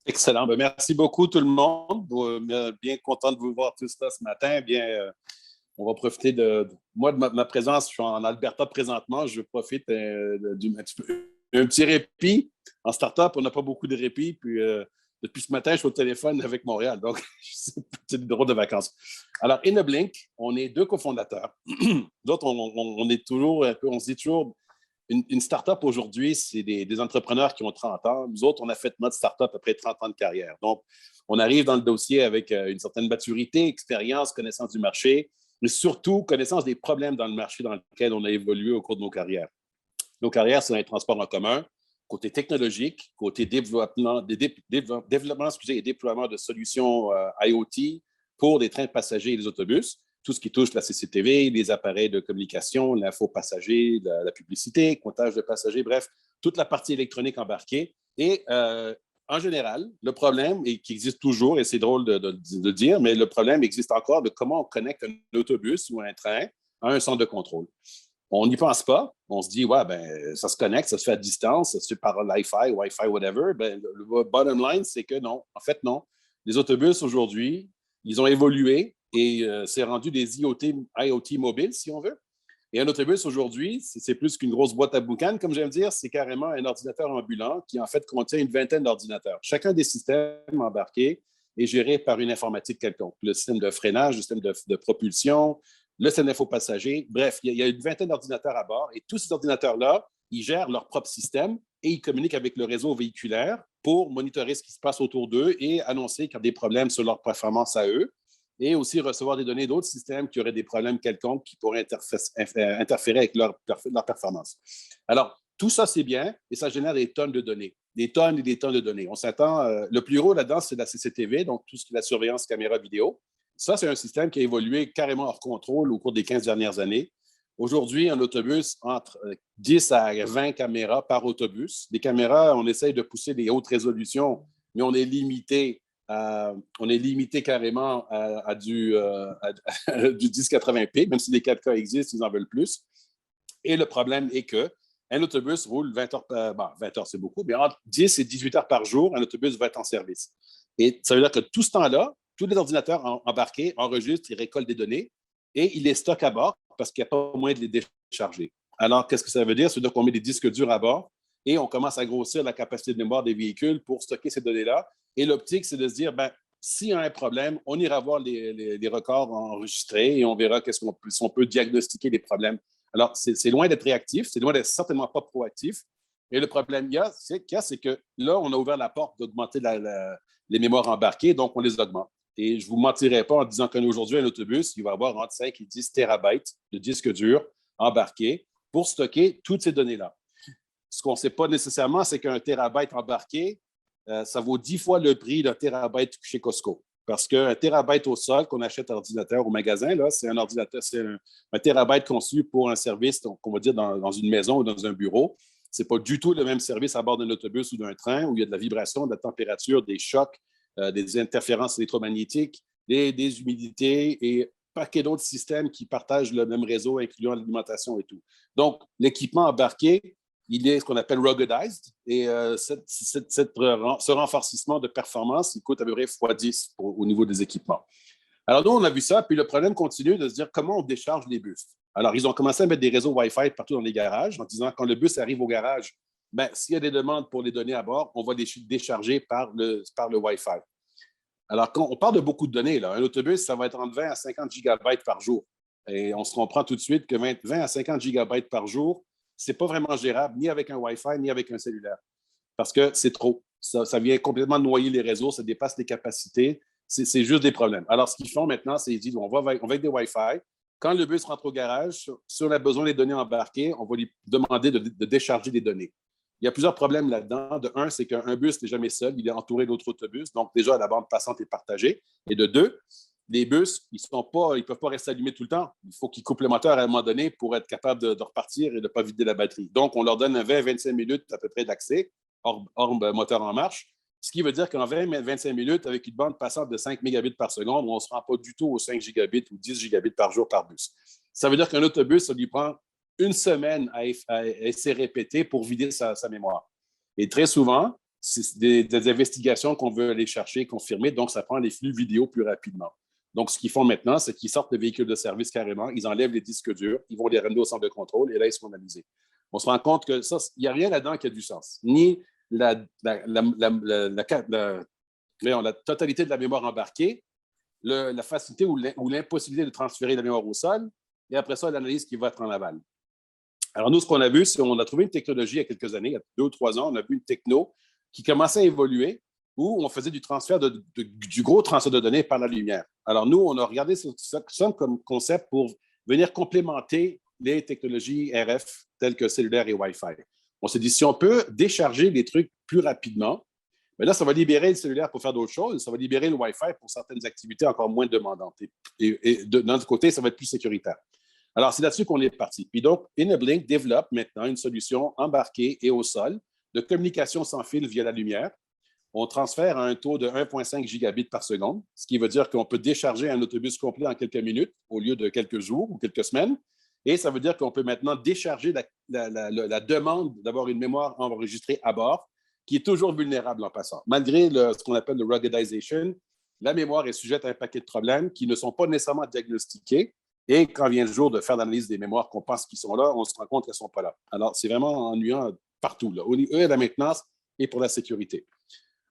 Excellent. Ben, merci beaucoup tout le monde. Bien content de vous voir tous là ce matin. On va profiter moi de ma présence. Je suis en Alberta présentement. Je profite un petit répit. En start-up, on n'a pas beaucoup de répit. Puis depuis ce matin, je suis au téléphone avec Montréal. Donc, c'est une petite drôle de vacances. Alors, InnoBlink, on est deux cofondateurs. D'autres, on est toujours un peu, on se dit toujours, une start-up aujourd'hui, c'est des entrepreneurs qui ont 30 ans. Nous autres, on a fait notre start-up après 30 ans de carrière. Donc, on arrive dans le dossier avec une certaine maturité, expérience, connaissance du marché, mais surtout connaissance des problèmes dans le marché dans lequel on a évolué au cours de nos carrières. Nos carrières, c'est dans les transports en commun, côté technologique, côté développement et déploiement de solutions IoT pour des trains de passagers et les autobus, tout ce qui touche la CCTV, les appareils de communication, l'info passager, la publicité, comptage de passagers, bref, toute la partie électronique embarquée. Et en général, le problème, et qui existe toujours, et c'est drôle de dire, mais le problème existe encore de comment on connecte un autobus ou un train à un centre de contrôle. On n'y pense pas. On se dit, ouais, ben, ça se connecte, ça se fait à distance, ça se fait par Wi-Fi, whatever. Ben, le bottom line, c'est que non. En fait, non. Les autobus aujourd'hui, ils ont évolué et c'est rendu des IoT mobiles, si on veut. Et un autobus aujourd'hui, c'est plus qu'une grosse boîte à boucan, comme j'aime dire, c'est carrément un ordinateur ambulant qui en fait contient une vingtaine d'ordinateurs. Chacun des systèmes embarqués est géré par une informatique quelconque. Le système de freinage, le système de propulsion, le système d'info passager. Bref, il y a une vingtaine d'ordinateurs à bord et tous ces ordinateurs-là, ils gèrent leur propre système et ils communiquent avec le réseau véhiculaire pour monitorer ce qui se passe autour d'eux et annoncer qu'il y a des problèmes sur leur performance à eux et aussi recevoir des données d'autres systèmes qui auraient des problèmes quelconques qui pourraient interférer avec leur performance. Alors, tout ça, c'est bien et ça génère des tonnes de données, des tonnes et des tonnes de données. On s'attend, le plus gros là-dedans, c'est la CCTV, donc tout ce qui est la surveillance caméra vidéo. Ça, c'est un système qui a évolué carrément hors contrôle au cours des 15 dernières années. Aujourd'hui, un autobus, entre 10 à 20 caméras par autobus. Les caméras, on essaye de pousser des hautes résolutions, mais on est limité carrément à du 1080p, même si les 4K existent, ils en veulent plus. Et le problème est que un autobus roule 20 heures, 20 heures c'est beaucoup, mais entre 10 et 18 heures par jour, un autobus va être en service. Et ça veut dire que tout ce temps-là, tous les ordinateurs embarqués enregistrent, ils récoltent des données et ils les stockent à bord parce qu'il n'y a pas moyen de les décharger. Alors, qu'est-ce que ça veut dire? Ça veut dire qu'on met des disques durs à bord et on commence à grossir la capacité de mémoire des véhicules pour stocker ces données-là. Et l'optique, c'est de se dire, ben, s'il y a un problème, on ira voir les records enregistrés et on verra si on peut diagnostiquer les problèmes. Alors, c'est loin d'être réactif, c'est loin d'être certainement pas proactif. Et le problème c'est que là, on a ouvert la porte d'augmenter les mémoires embarquées, donc on les augmente. Et je ne vous mentirai pas en disant qu'aujourd'hui, un autobus, il va avoir entre 5 et 10 terabytes de disques durs embarqués pour stocker toutes ces données-là. Ce qu'on ne sait pas nécessairement, c'est qu'un terabyte embarqué, ça vaut 10 fois le prix d'un terabyte chez Costco. Parce qu'un terabyte au sol qu'on achète à l'ordinateur au magasin, là, c'est un ordinateur, c'est un terabyte conçu pour un service, qu'on va dire dans une maison ou dans un bureau. Ce n'est pas du tout le même service à bord d'un autobus ou d'un train où il y a de la vibration, de la température, des chocs, des interférences électromagnétiques, des humidités et un paquet d'autres systèmes qui partagent le même réseau, incluant l'alimentation et tout. Donc, l'équipement embarqué, il est ce qu'on appelle ruggedized et ce renforcement de performance, il coûte à peu près x10 au niveau des équipements. Alors, nous, on a vu ça, puis le problème continue de se dire comment on décharge les bus. Alors, ils ont commencé à mettre des réseaux Wi-Fi partout dans les garages en disant quand le bus arrive au garage, ben, s'il y a des demandes pour les données à bord, on va les décharger par le Wi-Fi. Alors, quand on parle de beaucoup de données, là, un autobus, ça va être entre 20 à 50 gigabytes par jour. Et on se comprend tout de suite que 20 à 50 gigabytes par jour, ce n'est pas vraiment gérable, ni avec un Wi-Fi, ni avec un cellulaire. Parce que c'est trop. Ça vient complètement noyer les réseaux, ça dépasse les capacités. C'est juste des problèmes. Alors, ce qu'ils font maintenant, c'est qu'ils disent on va avec des Wi-Fi. Quand le bus rentre au garage, si on a besoin des données embarquées, on va lui demander de décharger des données. Il y a plusieurs problèmes là-dedans. De un, c'est qu'un bus n'est jamais seul, il est entouré d'autres autobus. Donc, déjà, la bande passante est partagée. Et de deux, les bus, ils ne peuvent pas rester allumés tout le temps. Il faut qu'ils coupent le moteur à un moment donné pour être capable de repartir et de ne pas vider la batterie. Donc, on leur donne 20-25 minutes à peu près d'accès, hors moteur en marche. Ce qui veut dire qu'en 20-25 minutes, avec une bande passante de 5 mégabits par seconde, on ne se rend pas du tout aux 5 gigabits ou 10 gigabits par jour par bus. Ça veut dire qu'un autobus, ça lui prend une semaine à essayer répéter pour vider sa mémoire. Et très souvent, c'est des investigations qu'on veut aller chercher, confirmer, donc ça prend les flux vidéo plus rapidement. Donc, ce qu'ils font maintenant, c'est qu'ils sortent le véhicule de service carrément, ils enlèvent les disques durs, ils vont les ramener au centre de contrôle et là, ils sont analysés. On se rend compte que ça, il n'y a rien là-dedans qui a du sens. Ni la totalité de la mémoire embarquée, la facilité ou l'impossibilité de transférer la mémoire au sol, et après ça, l'analyse qui va être en aval. Alors, nous, ce qu'on a vu, c'est qu'on a trouvé une technologie il y a quelques années, il y a 2 ou 3 ans, on a vu une techno qui commençait à évoluer où on faisait du transfert du gros transfert de données par la lumière. Alors, nous, on a regardé ça comme concept pour venir complémenter les technologies RF telles que cellulaire et Wi-Fi. On s'est dit, si on peut décharger les trucs plus rapidement, mais là, ça va libérer le cellulaire pour faire d'autres choses, ça va libérer le Wi-Fi pour certaines activités encore moins demandantes. Et d'un autre côté, ça va être plus sécuritaire. Alors, c'est là-dessus qu'on est parti. Puis donc, Enablink développe maintenant une solution embarquée et au sol de communication sans fil via la lumière. On transfère à un taux de 1,5 gigabits par seconde, ce qui veut dire qu'on peut décharger un autobus complet en quelques minutes au lieu de quelques jours ou quelques semaines. Et ça veut dire qu'on peut maintenant décharger la demande d'avoir une mémoire enregistrée à bord qui est toujours vulnérable en passant. Malgré ce qu'on appelle le ruggedization, la mémoire est sujette à un paquet de problèmes qui ne sont pas nécessairement diagnostiqués. Et quand vient le jour de faire l'analyse des mémoires qu'on pense qu'ils sont là, on se rend compte qu'elles ne sont pas là. Alors, c'est vraiment ennuyant partout, là, au niveau de la maintenance et pour la sécurité.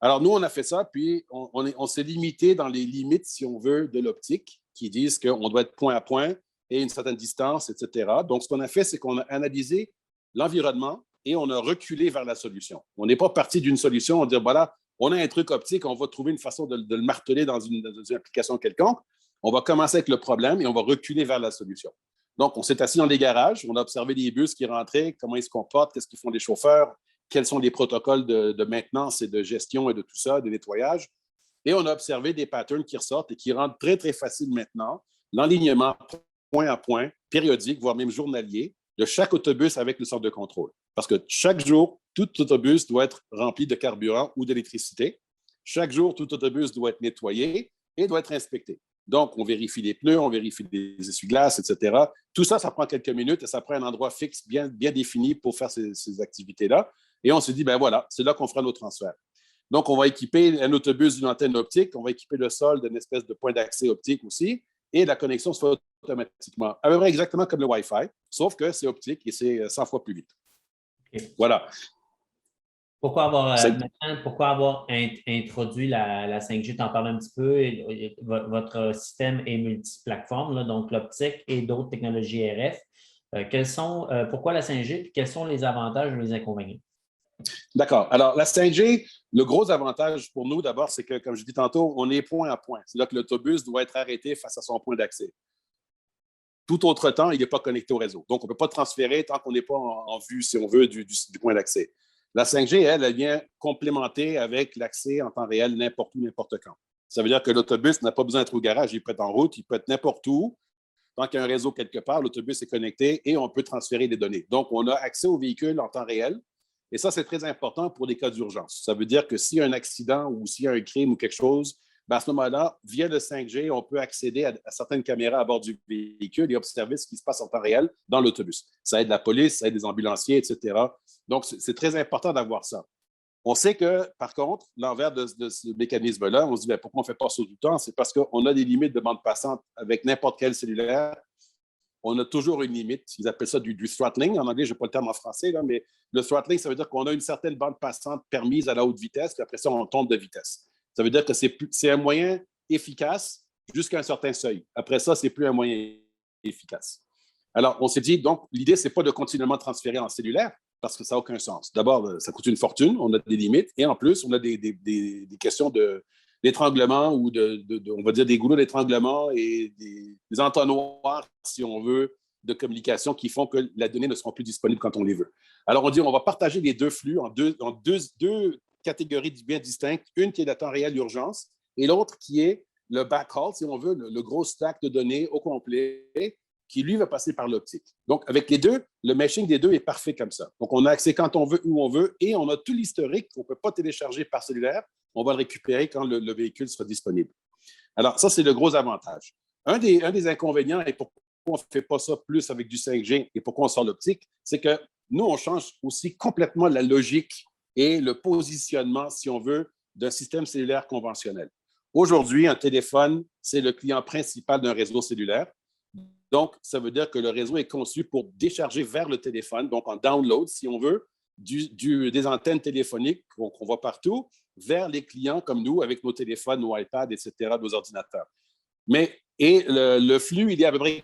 Alors, nous, on a fait ça, puis on s'est limité dans les limites, si on veut, de l'optique, qui disent qu'on doit être point à point et une certaine distance, etc. Donc, ce qu'on a fait, c'est qu'on a analysé l'environnement et on a reculé vers la solution. On n'est pas parti d'une solution, on dit, voilà, on a un truc optique, on va trouver une façon de le marteler dans une application quelconque. On va commencer avec le problème et on va reculer vers la solution. Donc, on s'est assis dans les garages, on a observé les bus qui rentraient, comment ils se comportent, qu'est-ce qu'ils font les chauffeurs, quels sont les protocoles de maintenance et de gestion et de tout ça, de nettoyage. Et on a observé des patterns qui ressortent et qui rendent très, très facile maintenant l'enlignement point à point, périodique, voire même journalier, de chaque autobus avec le centre de contrôle. Parce que chaque jour, tout autobus doit être rempli de carburant ou d'électricité. Chaque jour, tout autobus doit être nettoyé et doit être inspecté. Donc, on vérifie les pneus, on vérifie les essuie-glaces, etc. Tout ça, ça prend quelques minutes et ça prend un endroit fixe bien défini pour faire ces activités-là. Et on s'est dit, ben voilà, c'est là qu'on fera nos transferts. Donc, on va équiper un autobus d'une antenne optique, on va équiper le sol d'une espèce de point d'accès optique aussi, et la connexion se fait automatiquement. À peu près exactement comme le Wi-Fi, sauf que c'est optique et c'est 100 fois plus vite. Okay. Voilà. Pourquoi avoir introduit la 5G? Tu en parles un petit peu. Votre système est multiplateforme, là, donc l'optique et d'autres technologies RF. Pourquoi la 5G et quels sont les avantages ou les inconvénients? D'accord. Alors, la 5G, le gros avantage pour nous, d'abord, c'est que, comme je dis tantôt, on est point à point. C'est-à-dire que l'autobus doit être arrêté face à son point d'accès. Tout autre temps, il n'est pas connecté au réseau. Donc, on ne peut pas transférer tant qu'on n'est pas en vue, si on veut, du point d'accès. La 5G, elle vient complémenter avec l'accès en temps réel n'importe où, n'importe quand. Ça veut dire que l'autobus n'a pas besoin d'être au garage, il peut être en route, il peut être n'importe où. Tant qu'il y a un réseau quelque part, l'autobus est connecté et on peut transférer les données. Donc, on a accès au véhicule en temps réel. Et ça, c'est très important pour des cas d'urgence. Ça veut dire que s'il y a un accident ou s'il y a un crime ou quelque chose, ben à ce moment-là, via le 5G, on peut accéder à certaines caméras à bord du véhicule et observer ce qui se passe en temps réel dans l'autobus. Ça aide la police, ça aide les ambulanciers, etc. Donc, c'est très important d'avoir ça. On sait que, par contre, l'envers de ce mécanisme-là, on se dit, ben, pourquoi on ne fait pas ça tout le temps? C'est parce qu'on a des limites de bande passante avec n'importe quel cellulaire. On a toujours une limite. Ils appellent ça du throttling. En anglais, je n'ai pas le terme en français, là, mais le throttling, ça veut dire qu'on a une certaine bande passante permise à la haute vitesse, puis après ça, on tombe de vitesse. Ça veut dire que c'est un moyen efficace jusqu'à un certain seuil. Après ça, ce n'est plus un moyen efficace. Alors, on s'est dit, donc, l'idée, ce n'est pas de continuellement transférer en cellulaire, parce que ça n'a aucun sens. D'abord, ça coûte une fortune, on a des limites, et en plus, on a des questions d'étranglement ou on va dire des goulots d'étranglement et des entonnoirs, si on veut, de communication qui font que la donnée ne sera plus disponible quand on les veut. Alors, on dit, on va partager les deux flux en deux catégories bien distinctes, une qui est le temps réel urgence et l'autre qui est le backhaul, si on veut, le gros stack de données au complet qui, lui, va passer par l'optique. Donc, avec les deux, le meshing des deux est parfait comme ça. Donc, on a accès quand on veut, où on veut, et on a tout l'historique qu'on ne peut pas télécharger par cellulaire. On va le récupérer quand le véhicule sera disponible. Alors, ça, c'est le gros avantage. Un des inconvénients, et pourquoi on ne fait pas ça plus avec du 5G et pourquoi on sort l'optique, c'est que nous, on change aussi complètement la logique et le positionnement, si on veut, d'un système cellulaire conventionnel. Aujourd'hui, un téléphone, c'est le client principal d'un réseau cellulaire. Donc, ça veut dire que le réseau est conçu pour décharger vers le téléphone, donc en download, si on veut, des antennes téléphoniques qu'on voit partout, vers les clients comme nous, avec nos téléphones, nos iPads, etc., nos ordinateurs. Et le flux, il est à peu près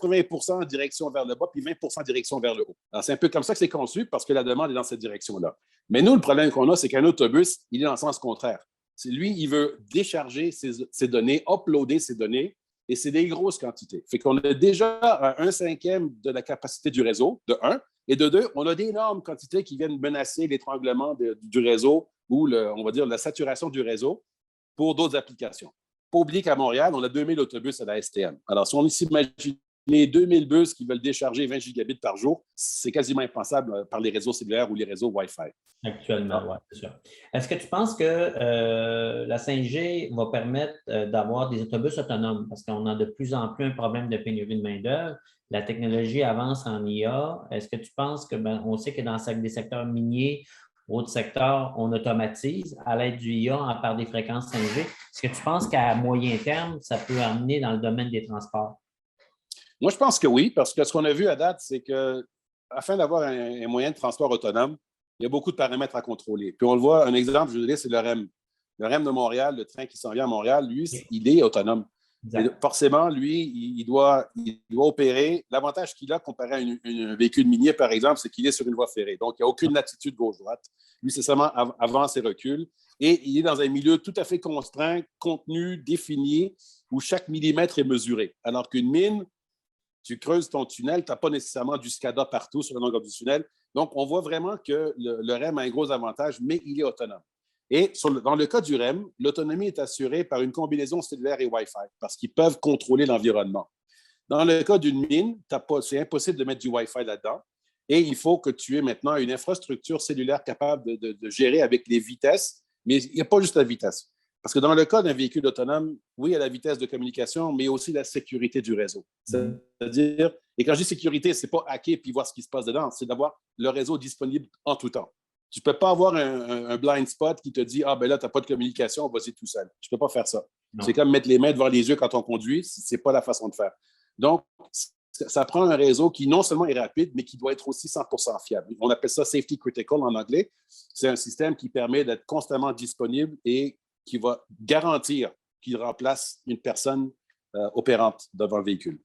80% en direction vers le bas, puis 20% en direction vers le haut. Alors, c'est un peu comme ça que c'est conçu, parce que la demande est dans cette direction-là. Mais nous, le problème qu'on a, c'est qu'un autobus, il est dans le sens contraire. Lui, il veut décharger ses données, uploader ses données, et c'est des grosses quantités. Fait qu'on a déjà un cinquième de la capacité du réseau, de un, et de deux, on a d'énormes quantités qui viennent menacer l'étranglement du réseau ou, on va dire, la saturation du réseau pour d'autres applications. Pas oublier qu'à Montréal, on a 2000 autobus à la STM. Alors, si on s'imagine les 2000 bus qui veulent décharger 20 gigabits par jour, c'est quasiment impensable par les réseaux cellulaires ou les réseaux Wi-Fi. Actuellement, oui, c'est sûr. Est-ce que tu penses que la 5G va permettre d'avoir des autobus autonomes? Parce qu'on a de plus en plus un problème de pénurie de main-d'œuvre. La technologie avance en IA. Est-ce que tu penses que, on sait que dans des secteurs miniers ou autres secteurs, on automatise à l'aide du IA par des fréquences 5G? Est-ce que tu penses qu'à moyen terme, ça peut amener dans le domaine des transports? Moi, je pense que oui, parce que ce qu'on a vu à date, c'est que afin d'avoir un moyen de transport autonome, il y a beaucoup de paramètres à contrôler. Puis on le voit, un exemple, je veux dire, c'est le REM. Le REM de Montréal, le train qui s'en vient à Montréal, lui, il est autonome. Et forcément, lui, il doit opérer. L'avantage qu'il a comparé à un véhicule minier, par exemple, c'est qu'il est sur une voie ferrée. Donc, il n'y a aucune latitude gauche-droite. Lui, c'est seulement avance et recule. Et il est dans un milieu tout à fait contraint, contenu, défini, où chaque millimètre est mesuré. Alors qu'une mine, tu creuses ton tunnel, tu n'as pas nécessairement du SCADA partout sur la longueur du tunnel. Donc, on voit vraiment que le REM a un gros avantage, mais il est autonome. Et dans le cas du REM, l'autonomie est assurée par une combinaison cellulaire et Wi-Fi, parce qu'ils peuvent contrôler l'environnement. Dans le cas d'une mine, c'est impossible de mettre du Wi-Fi là-dedans. Et il faut que tu aies maintenant une infrastructure cellulaire capable de gérer avec les vitesses, mais il n'y a pas juste la vitesse. Parce que dans le cas d'un véhicule autonome, oui, il y a la vitesse de communication, mais aussi la sécurité du réseau. C'est-à-dire, et quand je dis sécurité, ce n'est pas hacker puis voir ce qui se passe dedans, c'est d'avoir le réseau disponible en tout temps. Tu ne peux pas avoir un blind spot qui te dit « Ah, ben là, tu n'as pas de communication, vas-y tout seul. » Tu ne peux pas faire ça. C'est comme mettre les mains devant les yeux quand on conduit, ce n'est pas la façon de faire. Donc, ça prend un réseau qui non seulement est rapide, mais qui doit être aussi 100% fiable. On appelle ça « safety critical » en anglais. C'est un système qui permet d'être constamment disponible et qui va garantir qu'il remplace une personne opérante devant le véhicule.